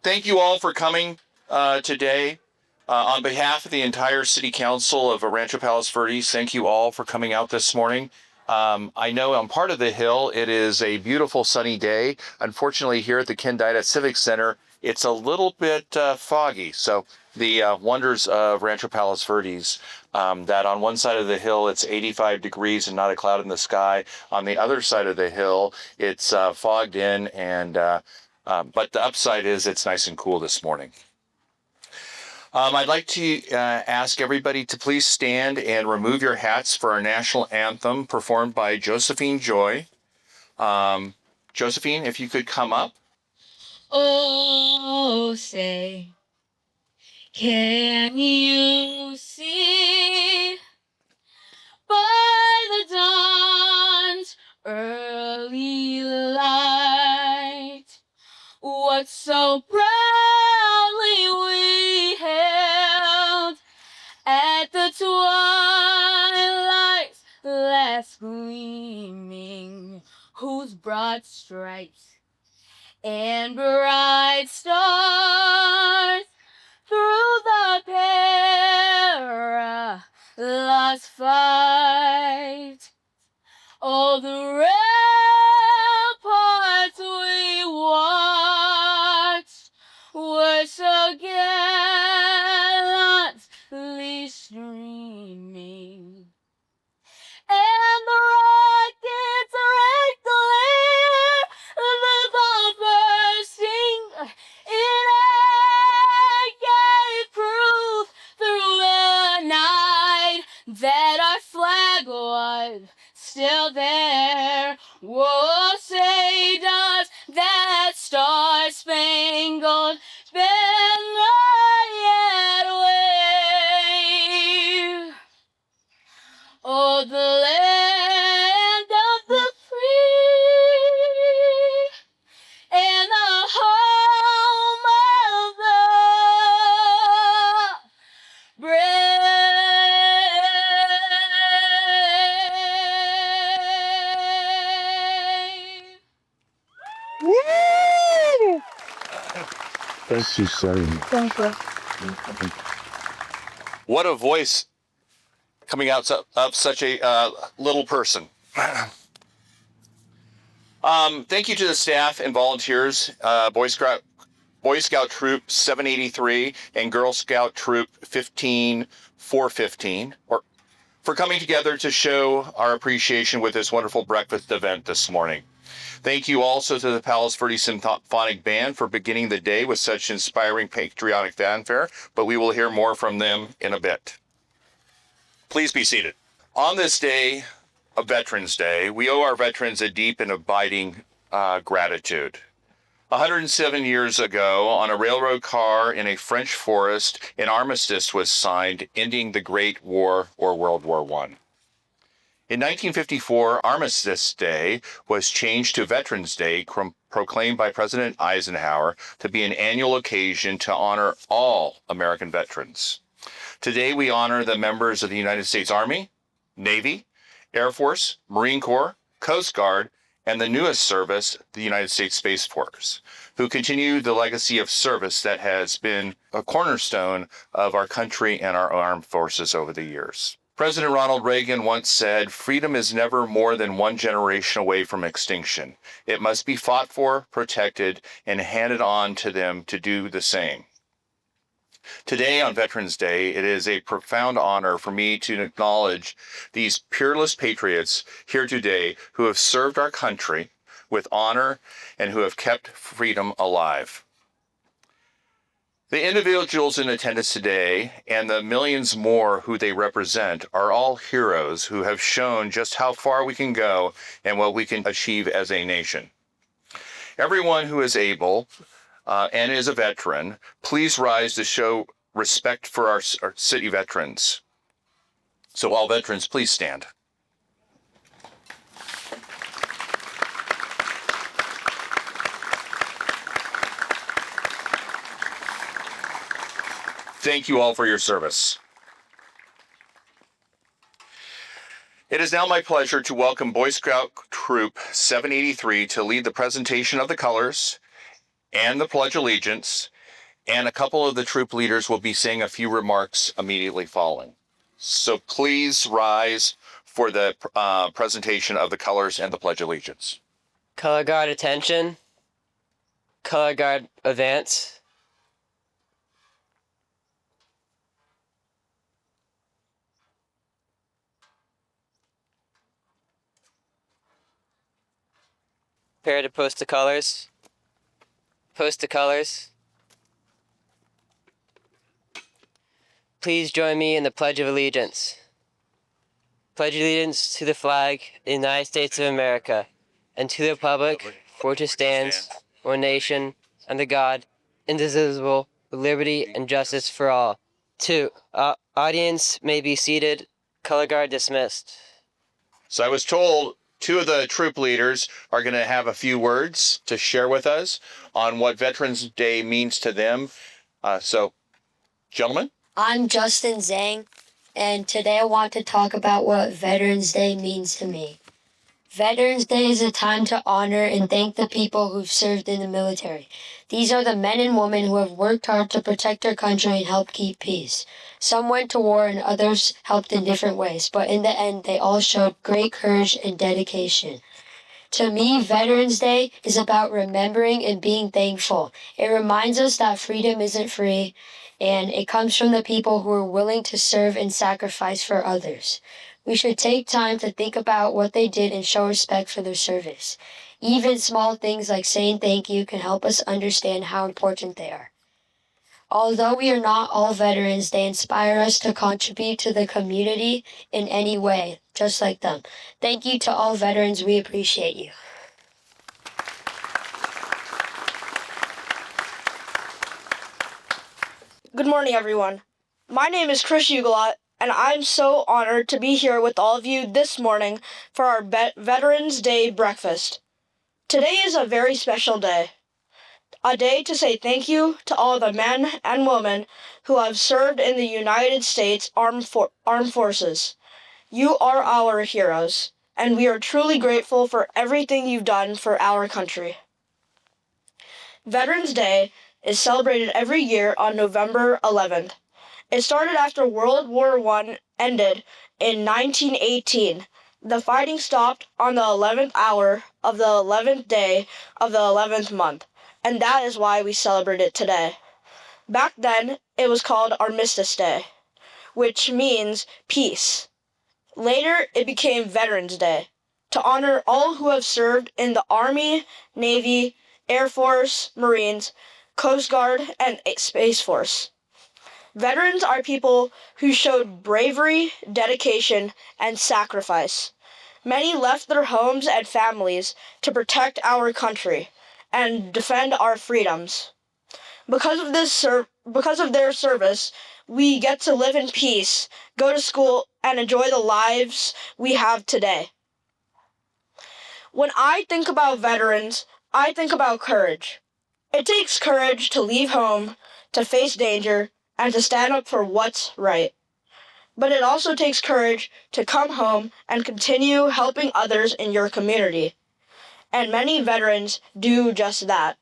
Thank you all for coming today. On behalf of the entire City Council of Rancho Palos Verdes, thank you all for coming out this morning. I know on part of the hill, it is a beautiful sunny day. Unfortunately, here at the Dyda Civic Center, it's a little bit foggy. So the wonders of Rancho Palos Verdes, that on one side of the hill, it's 85 degrees and not a cloud in the sky. On the other side of the hill, it's fogged in, and but the upside is it's nice and cool this morning. I'd like to ask everybody to please stand and remove your hats for our national anthem performed by Josephine Joy. Josephine, if you could come up. Oh, say, can you see by the dawn's early light what so proudly we held at the twilight's last gleaming, whose broad stripes and bright stars through the perilous fight, all the ramparts we watched were so gallantly streaming, and the rockets' red glare, the bomb bursting in air, gave proof through the night that our flag was still there. Whoa, say does that star-spangled banner yet wave? Oh, the land of the free and the home of the brave. Woo! Thank you, sir. Thank you. What a voice coming out of such a little person. Thank you to the staff and volunteers, Boy Scout Troop 783 and Girl Scout Troop 15415, for coming together to show our appreciation with this wonderful breakfast event this morning. Thank you also to the Palos Verdes Symphonic Band for beginning the day with such inspiring patriotic fanfare, but we will hear more from them in a bit. Please be seated. On this day of Veterans Day, we owe our veterans a deep and abiding gratitude. 107 years ago, on a railroad car in a French forest, an armistice was signed, ending the Great War, or World War I. In 1954, Armistice Day was changed to Veterans Day, proclaimed by President Eisenhower to be an annual occasion to honor all American veterans. Today, we honor the members of the United States Army, Navy, Air Force, Marine Corps, Coast Guard, and the newest service, the United States Space Force, who continue the legacy of service that has been a cornerstone of our country and our armed forces over the years. President Ronald Reagan once said, "Freedom is never more than one generation away from extinction. It must be fought for, protected, and handed on to them to do the same." Today, on Veterans Day, it is a profound honor for me to acknowledge these peerless patriots here today who have served our country with honor and who have kept freedom alive. The individuals in attendance today and the millions more who they represent are all heroes who have shown just how far we can go and what we can achieve as a nation. Everyone who is able and is a veteran, please rise to show respect for our city veterans. So all veterans, please stand. Thank you all for your service. It is now my pleasure to welcome Boy Scout Troop 783 to lead the presentation of the colors and the Pledge of Allegiance, and a couple of the troop leaders will be saying a few remarks immediately following. So please rise for the presentation of the colors and the Pledge of Allegiance. Color guard attention. Color guard advance. Prepare to post the colors. Post the colors. Please join me in the Pledge of Allegiance. Pledge allegiance to the flag of the United States of America and to the republic for which it stands, one nation, under God, indivisible, with liberty and justice for all. 2. Audience may be seated. Color guard dismissed. So I was told 2 of the troop leaders are going to have a few words to share with us on what Veterans Day means to them. So, gentlemen. I'm Justin Zhang, and today I want to talk about what Veterans Day means to me. Veterans Day is a time to honor and thank the people who've served in the military. These are the men and women who have worked hard to protect our country and help keep peace. Some went to war and others helped in different ways, but in the end, they all showed great courage and dedication. To me, Veterans Day is about remembering and being thankful. It reminds us that freedom isn't free, and it comes from the people who are willing to serve and sacrifice for others. We should take time to think about what they did and show respect for their service. Even small things like saying thank you can help us understand how important they are. Although we are not all veterans, they inspire us to contribute to the community in any way, just like them. Thank you to all veterans. We appreciate you. Good morning, everyone. My name is Chris Ugalot, and I'm so honored to be here with all of you this morning for our Veterans Day breakfast. Today is a very special day. A day to say thank you to all the men and women who have served in the United States Armed Forces. You are our heroes, and we are truly grateful for everything you've done for our country. Veterans Day is celebrated every year on November 11th. It started after World War I ended in 1918. The fighting stopped on the 11th hour of the 11th day of the 11th month, and that is why we celebrate it today. Back then, it was called Armistice Day, which means peace. Later, it became Veterans Day, to honor all who have served in the Army, Navy, Air Force, Marines, Coast Guard, and Space Force. Veterans are people who showed bravery, dedication, and sacrifice. Many left their homes and families to protect our country and defend our freedoms. Because of their service, we get to live in peace, go to school, and enjoy the lives we have today. When I think about veterans, I think about courage. It takes courage to leave home, to face danger, and to stand up for what's right. But it also takes courage to come home and continue helping others in your community. And many veterans do just that.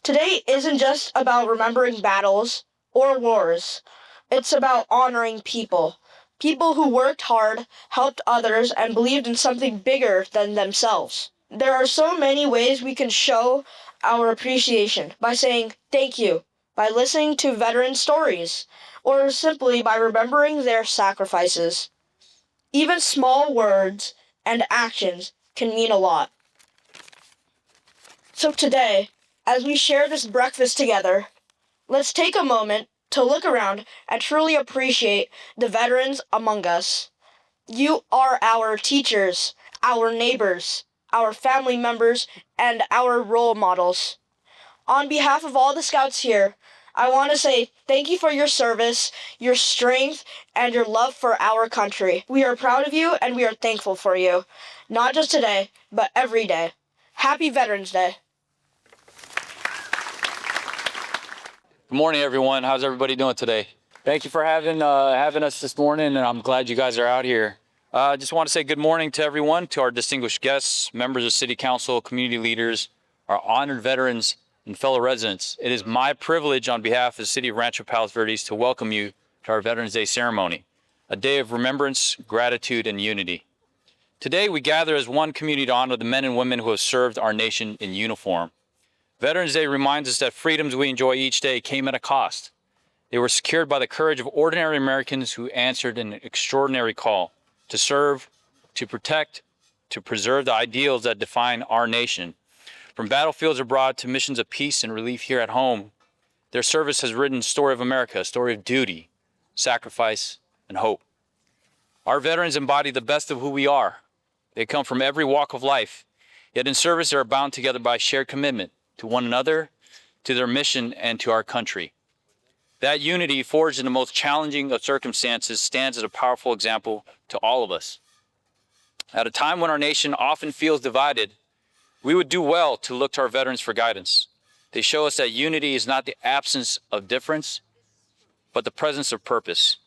Today isn't just about remembering battles or wars. It's about honoring people. People who worked hard, helped others, and believed in something bigger than themselves. There are so many ways we can show our appreciation by saying thank you, by listening to veteran stories, or simply by remembering their sacrifices. Even small words and actions can mean a lot. So today, as we share this breakfast together, let's take a moment to look around and truly appreciate the veterans among us. You are our teachers, our neighbors, our family members, and our role models. On behalf of all the Scouts here, I want to say thank you for your service, your strength, and your love for our country. We are proud of you and we are thankful for you, not just today, but every day. Happy Veterans Day. Good morning, everyone. How's everybody doing today? Thank you for having us this morning, and I'm glad you guys are out here. I just want to say good morning to everyone, to our distinguished guests, members of City Council, community leaders, our honored veterans, and fellow residents, it is my privilege on behalf of the City of Rancho Palos Verdes to welcome you to our Veterans Day ceremony, a day of remembrance, gratitude, and unity. Today, we gather as one community to honor the men and women who have served our nation in uniform. Veterans Day reminds us that freedoms we enjoy each day came at a cost. They were secured by the courage of ordinary Americans who answered an extraordinary call to serve, to protect, to preserve the ideals that define our nation. From battlefields abroad to missions of peace and relief here at home, their service has written a story of America, a story of duty, sacrifice, and hope. Our veterans embody the best of who we are. They come from every walk of life, yet in service they are bound together by shared commitment to one another, to their mission, and to our country. That unity, forged in the most challenging of circumstances, stands as a powerful example to all of us. At a time when our nation often feels divided, we would do well to look to our veterans for guidance. They show us that unity is not the absence of difference, but the presence of purpose.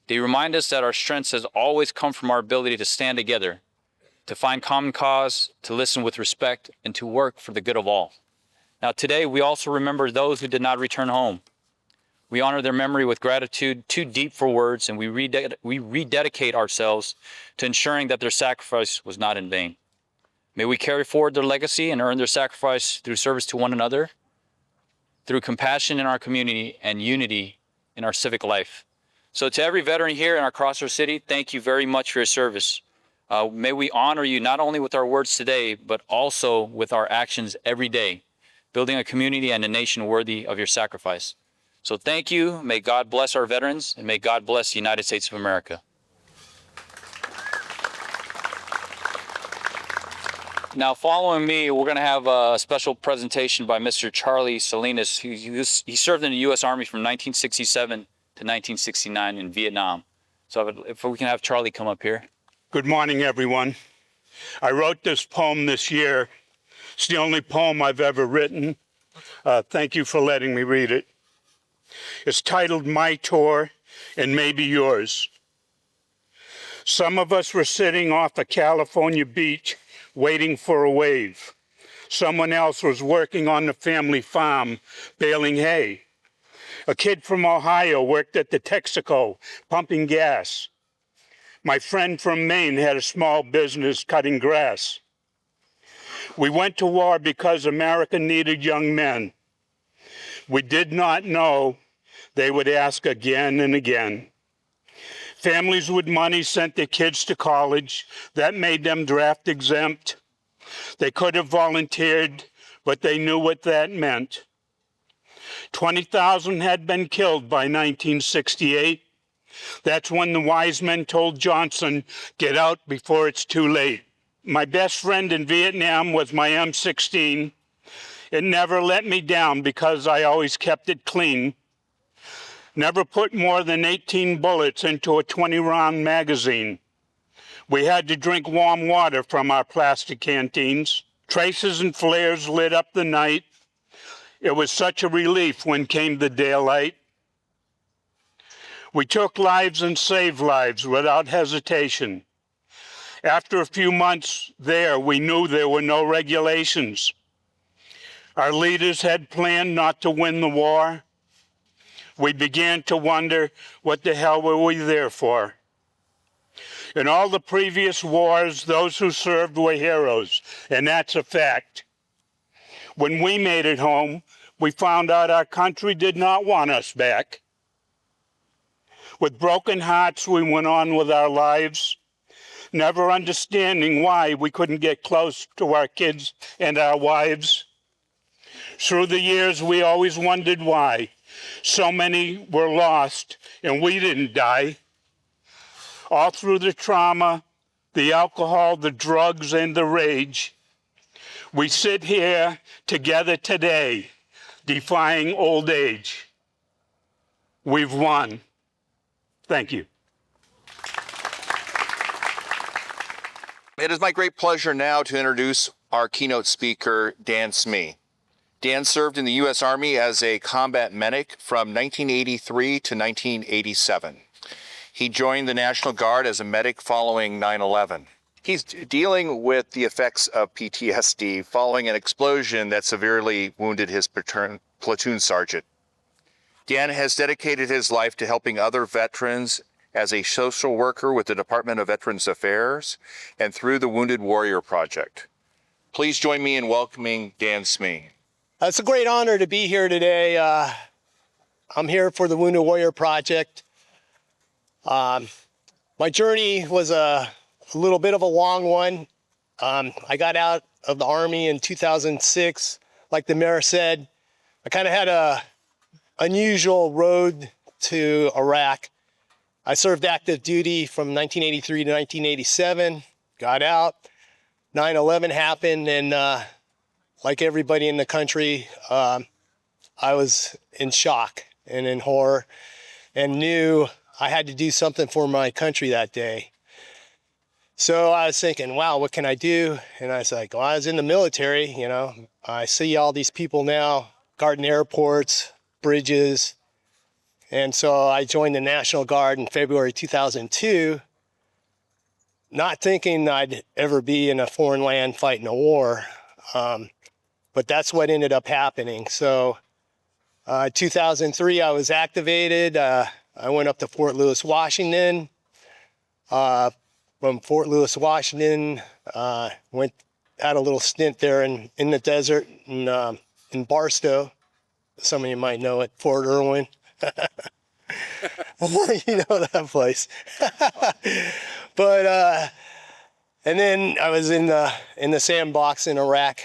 They remind us that our strength has always come from our ability to stand together, to find common cause, to listen with respect, and to work for the good of all. Now today, we also remember those who did not return home. We honor their memory with gratitude too deep for words, and we rededicate ourselves to ensuring that their sacrifice was not in vain. May we carry forward their legacy and earn their sacrifice through service to one another, through compassion in our community and unity in our civic life. So to every veteran here and across our city, thank you very much for your service. May we honor you not only with our words today, but also with our actions every day, building a community and a nation worthy of your sacrifice. So thank you. May God bless our veterans, and may God bless the United States of America. Now, following me, we're going to have a special presentation by Mr. Charlie Salinas. He served in the U.S. Army from 1967 to 1969 in Vietnam. So if we can have Charlie come up here. Good morning, everyone. I wrote this poem this year. It's the only poem I've ever written. Thank you for letting me read it. It's titled My Tour and Maybe Yours. Some of us were sitting off a California beach waiting for a wave. Someone else was working on the family farm baling hay. A kid from Ohio worked at the Texaco pumping gas. My friend from Maine had a small business cutting grass. We went to war because America needed young men. We did not know they would ask again and again. Families with money sent their kids to college. That made them draft exempt. They could have volunteered, but they knew what that meant. 20,000 had been killed by 1968. That's when the wise men told Johnson, get out before it's too late. My best friend in Vietnam was my M16. It never let me down because I always kept it clean. Never put more than 18 bullets into a 20-round magazine. We had to drink warm water from our plastic canteens. Traces and flares lit up the night. It was such a relief when came the daylight. We took lives and saved lives without hesitation. After a few months there, we knew there were no regulations. Our leaders had planned not to win the war. We began to wonder, what the hell were we there for? In all the previous wars, those who served were heroes, and that's a fact. When we made it home, we found out our country did not want us back. With broken hearts, we went on with our lives, never understanding why we couldn't get close to our kids and our wives. Through the years, we always wondered why. So many were lost, and we didn't die. All through the trauma, the alcohol, the drugs, and the rage, we sit here together today, defying old age. We've won. Thank you. It is my great pleasure now to introduce our keynote speaker, Dan Smee. Dan served in the U.S. Army as a combat medic from 1983 to 1987. He joined the National Guard as a medic following 9/11. He's dealing with the effects of PTSD following an explosion that severely wounded his platoon sergeant. Dan has dedicated his life to helping other veterans as a social worker with the Department of Veterans Affairs and through the Wounded Warrior Project. Please join me in welcoming Dan Smee. It's a great honor to be here today. I'm here for the Wounded Warrior Project. My journey was a little bit of a long one. I got out of the Army in 2006. Like the mayor said, I kind of had a unusual road to Iraq. I served active duty from 1983 to 1987, got out. 9/11 happened, and like everybody in the country, I was in shock and in horror and knew I had to do something for my country that day. So I was thinking, wow, what can I do? And I was like, well, I was in the military, you know. I see all these people now guarding airports, bridges. And so I joined the National Guard in February 2002, not thinking I'd ever be in a foreign land fighting a war. But that's what ended up happening. So 2003, I was activated. I went up to Fort Lewis, Washington. From Fort Lewis, Washington, had a little stint there in the desert in Barstow. Some of you might know it, Fort Irwin. You know that place. But and then I was in the sandbox in Iraq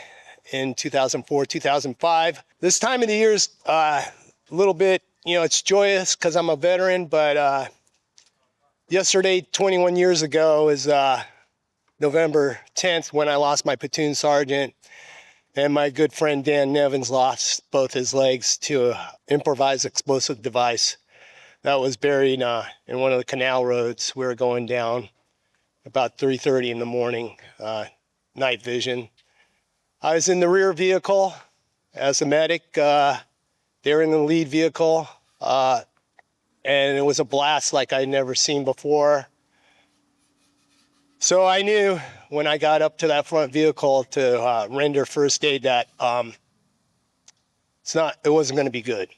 in 2004, 2005. This time of the year is a little bit, you know, it's joyous because I'm a veteran, but yesterday, 21 years ago, is November 10th when I lost my platoon sergeant, and my good friend Dan Nevins lost both his legs to an improvised explosive device that was buried in one of the canal roads. We were going down about 3:30 in the morning, night vision. I was in the rear vehicle as a medic. They were in the lead vehicle. And it was a blast like I'd never seen before. So I knew when I got up to that front vehicle to render first aid that it wasn't going to be good.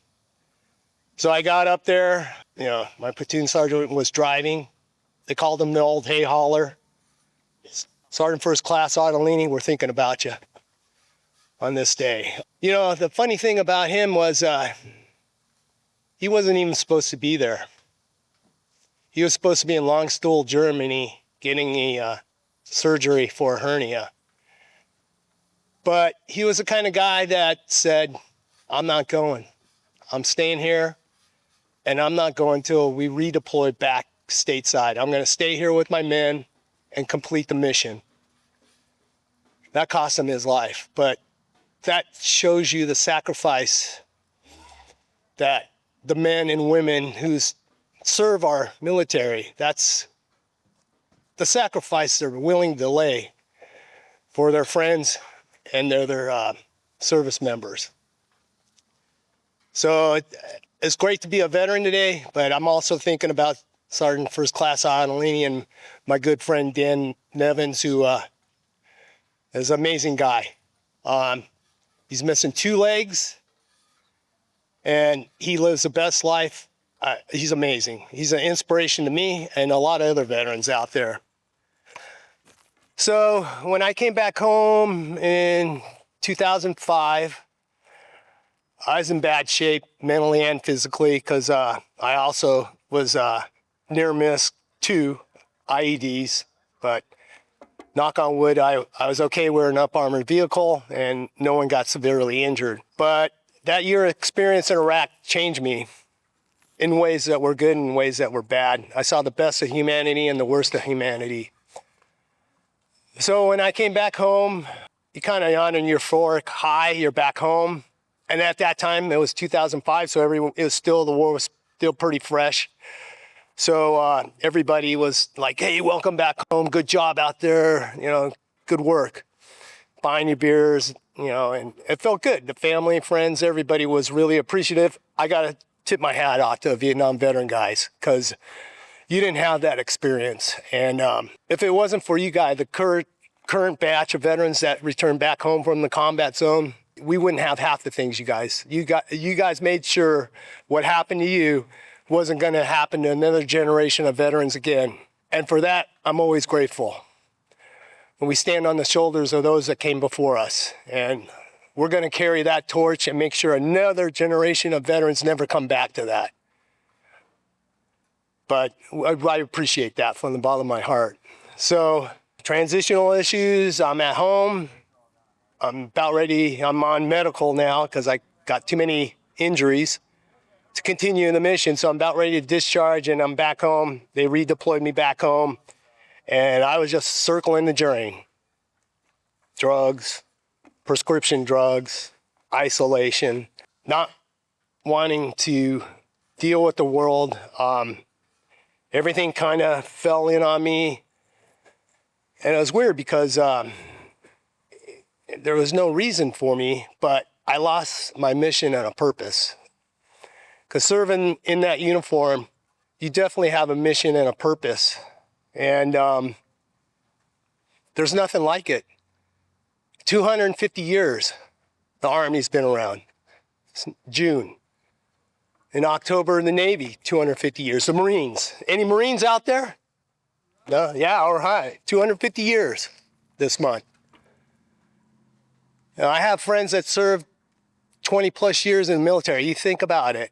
So I got up there, you know, my platoon sergeant was driving. They called him the old hay hauler. Sergeant First Class Ottolini, we're thinking about you on this day. You know, the funny thing about him was he wasn't even supposed to be there. He was supposed to be in Longstuhl, Germany, getting a surgery for a hernia. But he was the kind of guy that said, I'm not going. I'm staying here, and I'm not going till we redeploy back stateside. I'm going to stay here with my men and complete the mission. That cost him his life, but that shows you the sacrifice that the men and women who serve our military, that's the sacrifice they're willing to lay for their friends and their service members. So it's great to be a veteran today, but I'm also thinking about Sergeant First Class Ottolini and my good friend Dan Nevins, who is an amazing guy. He's missing 2 legs. And he lives the best life. He's amazing. He's an inspiration to me and a lot of other veterans out there. So when I came back home in 2005, I was in bad shape mentally and physically because I also was near missed 2 IEDs, but knock on wood, I was okay. We're an up armored vehicle and no one got severely injured. But that year experience in Iraq changed me in ways that were good and ways that were bad. I saw the best of humanity and the worst of humanity. So when I came back home, you kind of on an euphoric high, you're back home. And at that time, it was 2005, so the war was still pretty fresh. So everybody was like, hey, welcome back home, good job out there, you know, good work. Buying you beers, you know, and it felt good. The family, friends, everybody was really appreciative. I got to tip my hat off to Vietnam veteran guys because you didn't have that experience. And if it wasn't for you guys, the current batch of veterans that returned back home from the combat zone, we wouldn't have half the things you guys made sure what happened to you wasn't going to happen to another generation of veterans again. And for that, I'm always grateful. When we stand on the shoulders of those that came before us, and we're going to carry that torch and make sure another generation of veterans never come back to that. But I appreciate that from the bottom of my heart. So, transitional issues, I'm at home. I'm about ready, I'm on medical now because I got too many injuries to continue the mission. So I'm about ready to discharge and I'm back home. They redeployed me back home and I was just circling the drain. Drugs, prescription drugs, isolation, not wanting to deal with the world. Everything kind of fell in on me. And it was weird because there was no reason for me, but I lost my mission and a purpose. Because serving in that uniform, you definitely have a mission and a purpose. And there's nothing like it. 250 years the Army's been around. It's June. In October, the Navy, 250 years. The Marines. Any Marines out there? No? Yeah, all right. 250 years this month. Now, I have friends that served 20 plus years in the military. You think about it.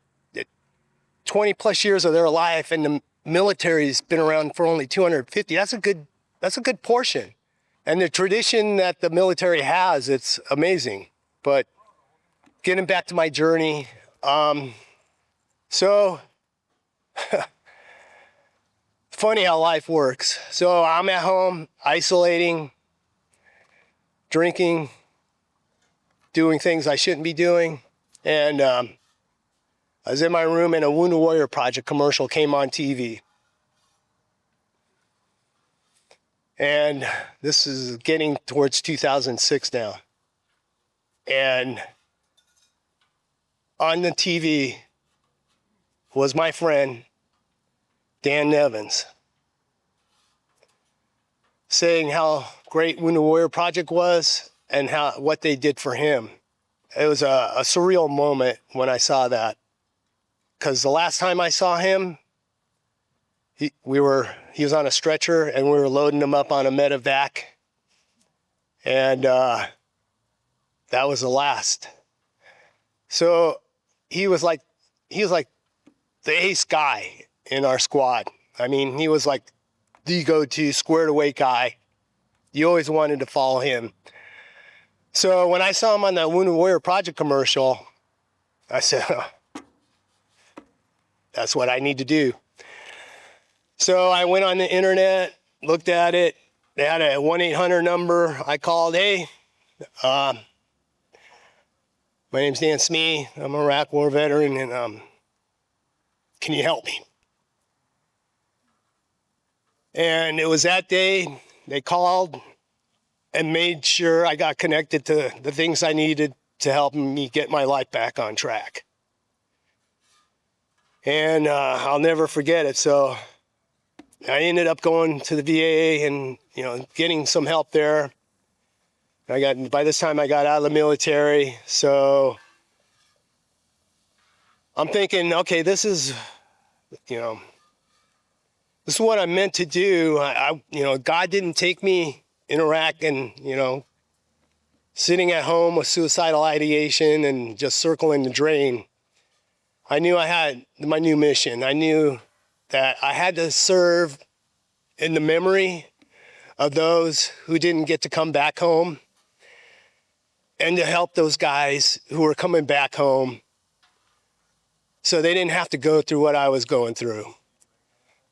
20 plus years of their life and the military's been around for only 250. That's a good portion. And the tradition that the military has, it's amazing. But getting back to my journey, so funny how life works. So I'm at home, isolating, drinking, doing things I shouldn't be doing. And I was in my room and a Wounded Warrior Project commercial came on TV. And this is getting towards 2006 now. And on the TV was my friend, Dan Nevins, saying how great Wounded Warrior Project was and what they did for him. It was a surreal moment when I saw that. Because the last time I saw him, he was on a stretcher and we were loading him up on a medevac. And that was the last. So he was like the ace guy in our squad. I mean, he was like the go-to squared away guy. You always wanted to follow him. So when I saw him on that Wounded Warrior Project commercial, I said, that's what I need to do. So I went on the internet, looked at it. They had a 1-800 number. I called, hey, my name's Dan Smee. I'm an Iraq War veteran, and can you help me? And it was that day they called and made sure I got connected to the things I needed to help me get my life back on track. And I'll never forget it. So I ended up going to the VA and, getting some help there. By this time I got out of the military. So I'm thinking, okay, this is what I'm meant to do. God didn't take me in Iraq and, sitting at home with suicidal ideation and just circling the drain. I knew I had my new mission. I knew that I had to serve in the memory of those who didn't get to come back home and to help those guys who were coming back home so they didn't have to go through what I was going through.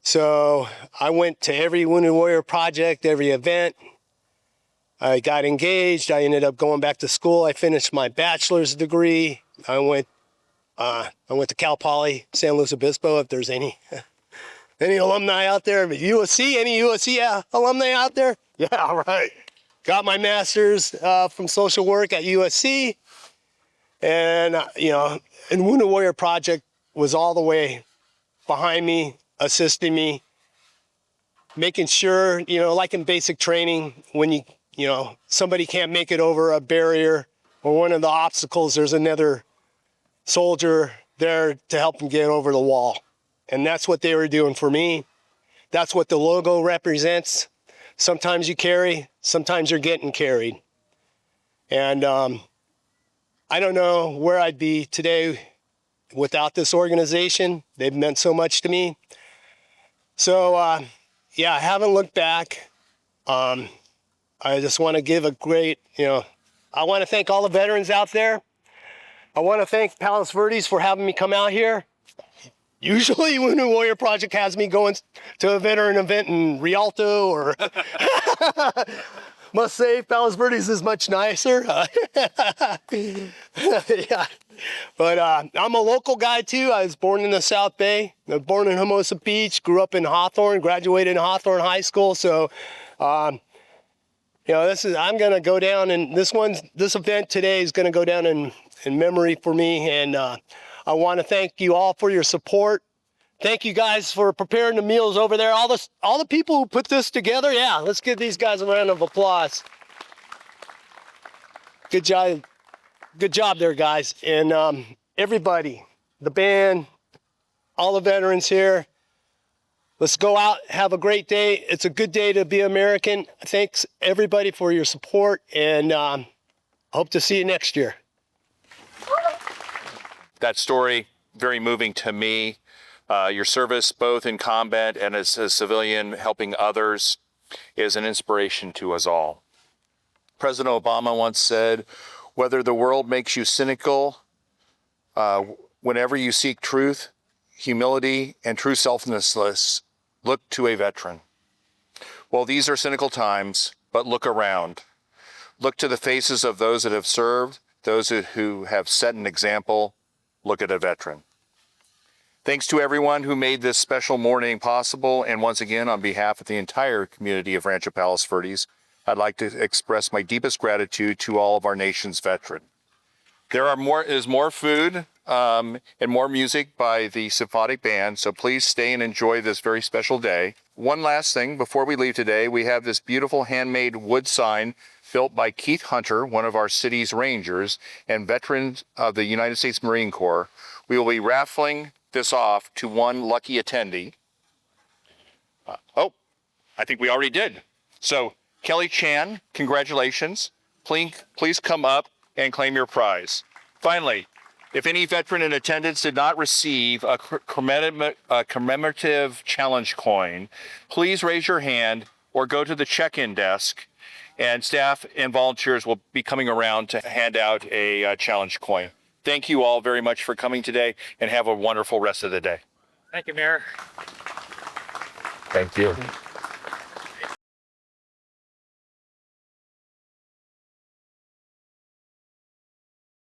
So I went to every Wounded Warrior Project, every event. I got engaged. I ended up going back to school. I finished my bachelor's degree. I went to Cal Poly, San Luis Obispo, if there's any alumni out there. USC, any USC alumni out there? Yeah, all right. Got my master's from social work at USC. And, and Wounded Warrior Project was all the way behind me, assisting me, making sure, like in basic training, when somebody can't make it over a barrier or one of the obstacles, there's another soldier there to help them get over the wall. And that's what they were doing for me. That's what the logo represents. Sometimes you carry, sometimes you're getting carried. And I don't know where I'd be today without this organization. They've meant so much to me. So, yeah, I haven't looked back. I just want to give a great, I want to thank all the veterans out there. I want to thank Palos Verdes for having me come out here. Usually when the Warrior Project has me going to a veteran event in Rialto or must say Palos Verdes is much nicer. Yeah. But I'm a local guy too. I was born in the South Bay. I was born in Hermosa Beach, grew up in Hawthorne, graduated in Hawthorne High School. So, I'm gonna go down, and this event today is gonna go down in memory for me. And I want to thank you all for your support. Thank you guys for preparing the meals over there. All the people who put this together. Yeah, let's give these guys a round of applause. Good job. Good job there, guys. And everybody, the band, all the veterans here, let's go out, have a great day. It's a good day to be American. Thanks, everybody, for your support, and hope to see you next year. That story, very moving to me. Your service, both in combat and as a civilian, helping others, is an inspiration to us all. President Obama once said, whether the world makes you cynical, whenever you seek truth, humility, and true selflessness, look to a veteran. Well, these are cynical times, but look around. Look to the faces of those that have served, those who have set an example. Look at a veteran. Thanks to everyone who made this special morning possible, and once again, on behalf of the entire community of Rancho Palos Verdes, I'd like to express my deepest gratitude to all of our nation's veterans. There is more food and more music by the symphonic band, so please stay and enjoy this very special day. One last thing before we leave today, we have this beautiful handmade wood sign built by Keith Hunter, one of our city's rangers and veterans of the United States Marine Corps. We will be raffling this off to one lucky attendee. I think we already did. So Kelly Chan, congratulations. Please come up and claim your prize. Finally, if any veteran in attendance did not receive a commemorative challenge coin, please raise your hand or go to the check-in desk, and staff and volunteers will be coming around to hand out a challenge coin. Thank you all very much for coming today, and have a wonderful rest of the day. Thank you, Mayor. Thank you.